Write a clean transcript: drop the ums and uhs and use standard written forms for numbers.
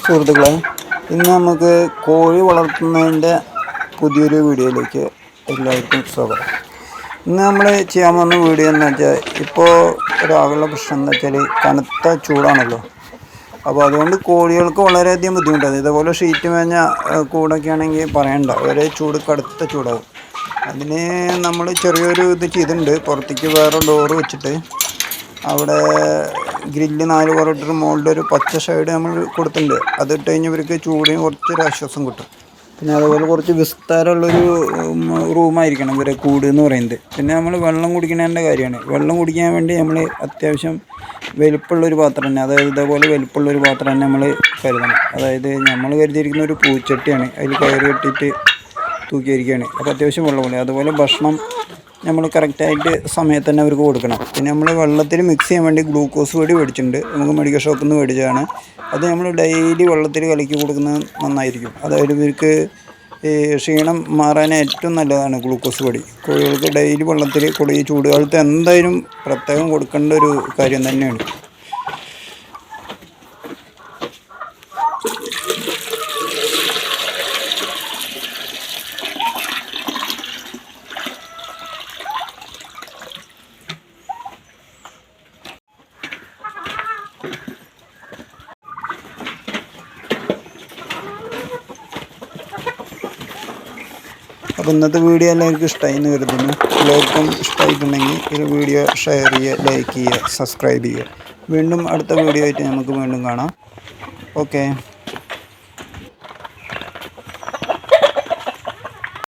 സുഹൃത്തുക്കളെ, ഇന്ന് നമുക്ക് കോഴി വളർത്തുന്നതിൻ്റെ പുതിയൊരു വീഡിയോയിലേക്ക് എല്ലാവർക്കും സ്വാഗതം. ഇന്ന് നമ്മൾ ചെയ്യാൻ പോകുന്ന വീഡിയോ എന്ന് വെച്ചാൽ, ഇപ്പോൾ ഒരാളുടെ പ്രശ്നം എന്താ വെച്ചാൽ കനത്ത ചൂടാണല്ലോ. അപ്പോൾ അതുകൊണ്ട് കോഴികൾക്ക് വളരെയധികം ബുദ്ധിമുട്ടാണ്. ഇതേപോലെ ഷീറ്റ് മേഞ്ഞ കൂടൊക്കെ ആണെങ്കിൽ പറയണ്ട, ഒരേ ചൂട് കടുത്ത ചൂടാവും. അതിന് നമ്മൾ ചെറിയൊരു ഇത് ചെയ്തിട്ടുണ്ട്. പുറത്തേക്ക് വേറെ ഡോറ് വെച്ചിട്ട് അവിടെ ഗ്രില്ല് 4 പുറത്തിട്ട് മുകളിൽ ഒരു പച്ച ഷെയ്ഡ് നമ്മൾ കൊടുത്തിട്ടുണ്ട്. അതിട്ട് കഴിഞ്ഞാൽ ഇവർക്ക് ചൂടിന് കുറച്ചൊരു ആശ്വാസം കിട്ടും. പിന്നെ അതുപോലെ കുറച്ച് വിസ്താരമുള്ളൊരു റൂമായിരിക്കണം ഇവരെ കൂട് എന്ന് പറയുന്നത്. പിന്നെ നമ്മൾ വെള്ളം കുടിക്കുന്നതിൻ്റെ കാര്യമാണ്. വെള്ളം കുടിക്കാൻ വേണ്ടി നമ്മൾ അത്യാവശ്യം വലിപ്പമുള്ളൊരു പാത്രം തന്നെ, അതായത് ഇതേപോലെ വലിപ്പമുള്ളൊരു പാത്രം തന്നെ നമ്മൾ കരുതണം. അതായത് നമ്മൾ കരുതിയിരിക്കുന്ന ഒരു പൂച്ചട്ടിയാണ്, അതിൽ കയറി കെട്ടിയിട്ട് തൂക്കിയിരിക്കുകയാണ്. അപ്പോൾ അത്യാവശ്യം വെള്ളമുണ്ട്. അതുപോലെ ഭക്ഷണം നമ്മൾ കറക്റ്റായിട്ട് സമയത്ത് തന്നെ അവർക്ക് കൊടുക്കണം. പിന്നെ നമ്മൾ വെള്ളത്തിൽ മിക്സ് ചെയ്യാൻ വേണ്ടി ഗ്ലൂക്കോസ് പൊടി മേടിച്ചിട്ടുണ്ട്. നമുക്ക് മെഡിക്കൽ ഷോപ്പിൽ നിന്ന് മേടിച്ചതാണ്. അത് നമ്മൾ ഡെയിലി വെള്ളത്തിൽ കലക്കി കൊടുക്കുന്നത് നന്നായിരിക്കും. അതായത് ഇവർക്ക് ഈ ക്ഷീണം മാറാൻ ഏറ്റവും നല്ലതാണ് ഗ്ലൂക്കോസ് പൊടി. കോഴികൾക്ക് ഡെയിലി വെള്ളത്തിൽ ഈ ചൂടുകാലത്ത് എന്തായാലും പ്രത്യേകം കൊടുക്കേണ്ട ഒരു കാര്യം തന്നെയാണ്. അപ്പോൾ ഇന്നത്തെ വീഡിയോ എല്ലാവർക്കും ഇഷ്ടമായി എന്ന് കരുതുന്നു. എല്ലാവർക്കും ഇഷ്ടമായിട്ടുണ്ടെങ്കിൽ ഈ വീഡിയോ ഷെയർ ചെയ്യുക, ലൈക്ക് ചെയ്യുക, സബ്സ്ക്രൈബ് ചെയ്യുക. വീണ്ടും അടുത്ത വീഡിയോ ആയിട്ട് നമുക്ക് വീണ്ടും കാണാം. ഓക്കെ.